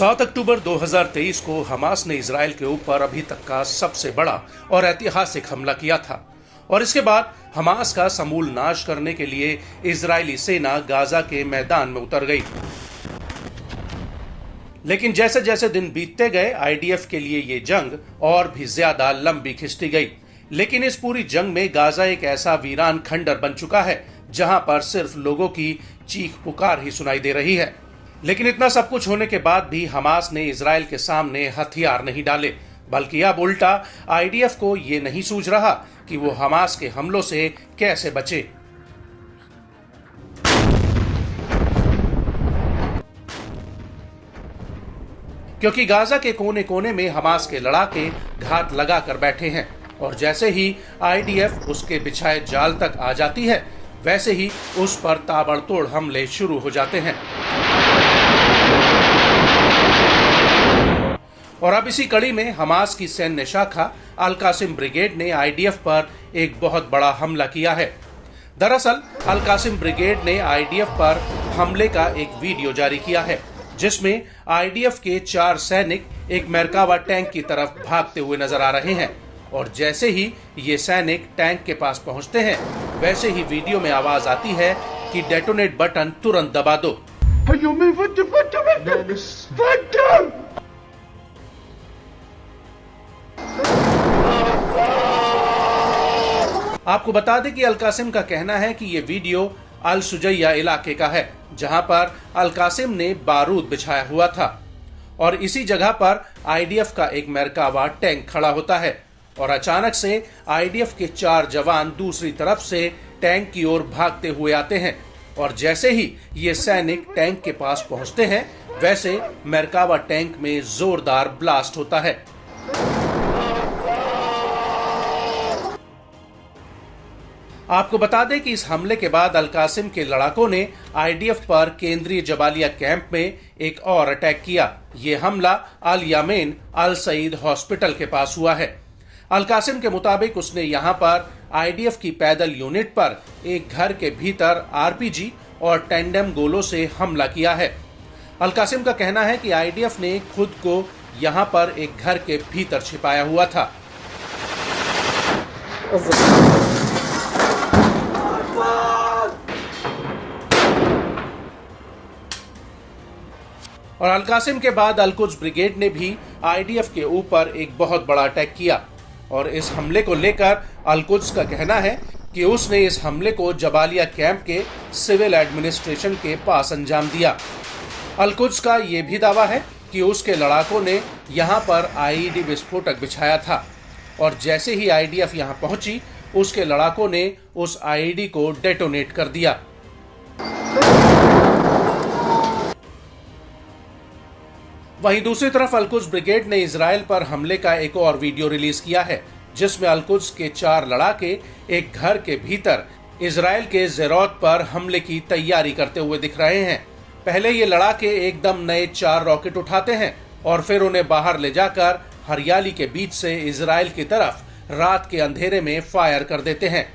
7 अक्टूबर 2023 को हमास ने इजराइल के ऊपर अभी तक का सबसे बड़ा और ऐतिहासिक हमला किया था और इसके बाद हमास का समूल नाश करने के लिए इजरायली सेना गाजा के मैदान में उतर गई। लेकिन जैसे जैसे दिन बीतते गए आईडीएफ के लिए ये जंग और भी ज्यादा लंबी खिंचती गई। लेकिन इस पूरी जंग में गाजा एक ऐसा वीरान खंडर बन चुका है जहां पर सिर्फ लोगों की चीख पुकार ही सुनाई दे रही है। लेकिन इतना सब कुछ होने के बाद भी हमास ने इजराइल के सामने हथियार नहीं डाले, बल्कि अब उल्टा आईडीएफ को ये नहीं सूझ रहा कि वो हमास के हमलों से कैसे बचे। क्योंकि गाजा के कोने कोने में हमास के लड़ाके घात लगा कर बैठे हैं और जैसे ही आईडीएफ उसके बिछाए जाल तक आ जाती है वैसे ही उस पर ताबड़तोड़ हमले शुरू हो जाते हैं। और अब इसी कड़ी में हमास की सैन्य शाखा अल कासिम ब्रिगेड ने आईडीएफ पर एक बहुत बड़ा हमला किया है। दरअसल अल कासिम ब्रिगेड ने आईडीएफ पर हमले का एक वीडियो जारी किया है जिसमें आईडीएफ के 4 सैनिक एक मेरकावा टैंक की तरफ भागते हुए नजर आ रहे हैं और जैसे ही ये सैनिक टैंक के पास पहुंचते हैं वैसे ही वीडियो में आवाज आती है कि डेटोनेट बटन तुरंत दबा दो। आपको बता दें कि अल कासिम का कहना है कि ये वीडियो अल सुजैया इलाके का है जहां पर अल कासिम ने बारूद बिछाया हुआ था और इसी जगह पर आईडीएफ का एक मेरकावा टैंक खड़ा होता है और अचानक से आईडीएफ के 4 जवान दूसरी तरफ से टैंक की ओर भागते हुए आते हैं और जैसे ही ये सैनिक टैंक के पास पहुंचते हैं वैसे मेरकावा टैंक में जोरदार ब्लास्ट होता है। आपको बता दें कि इस हमले के बाद अल कासिम के लड़ाकों ने आईडीएफ पर केंद्रीय जबालिया कैंप में एक और अटैक किया। ये हमला अल यामेन अल सईद हॉस्पिटल के पास हुआ है। अल कासिम के मुताबिक उसने यहां पर आईडीएफ की पैदल यूनिट पर एक घर के भीतर आरपीजी और टैंडेम गोलों से हमला किया है। अल कासिम का कहना है कि आईडीएफ ने खुद को यहां पर एक घर के भीतर छिपाया हुआ था। और अल कासिम के बाद अल कुद्स ब्रिगेड ने भी आईडीएफ के ऊपर एक बहुत बड़ा अटैक किया और इस हमले को लेकर अल कुद्स का कहना है कि उसने इस हमले को जबालिया कैंप के सिविल एडमिनिस्ट्रेशन के पास अंजाम दिया। अल कुद्स का यह भी दावा है कि उसके लड़ाकों ने यहां पर आईईडी विस्फोटक बिछाया था और जैसे ही आईडीएफ यहां पहुंची उसके लड़ाकों ने उस आईईडी को डेटोनेट कर दिया। वहीं दूसरी तरफ अल कुद्स ब्रिगेड ने इजराइल पर हमले का एक और वीडियो रिलीज किया है जिसमें अल कुद्स के 4 लड़ाके एक घर के भीतर इजराइल के ज़ेरोत पर हमले की तैयारी करते हुए दिख रहे हैं। पहले ये लड़ाके एकदम नए 4 रॉकेट उठाते हैं और फिर उन्हें बाहर ले जाकर हरियाली के बीच से इजराइल की तरफ रात के अंधेरे में फायर कर देते हैं।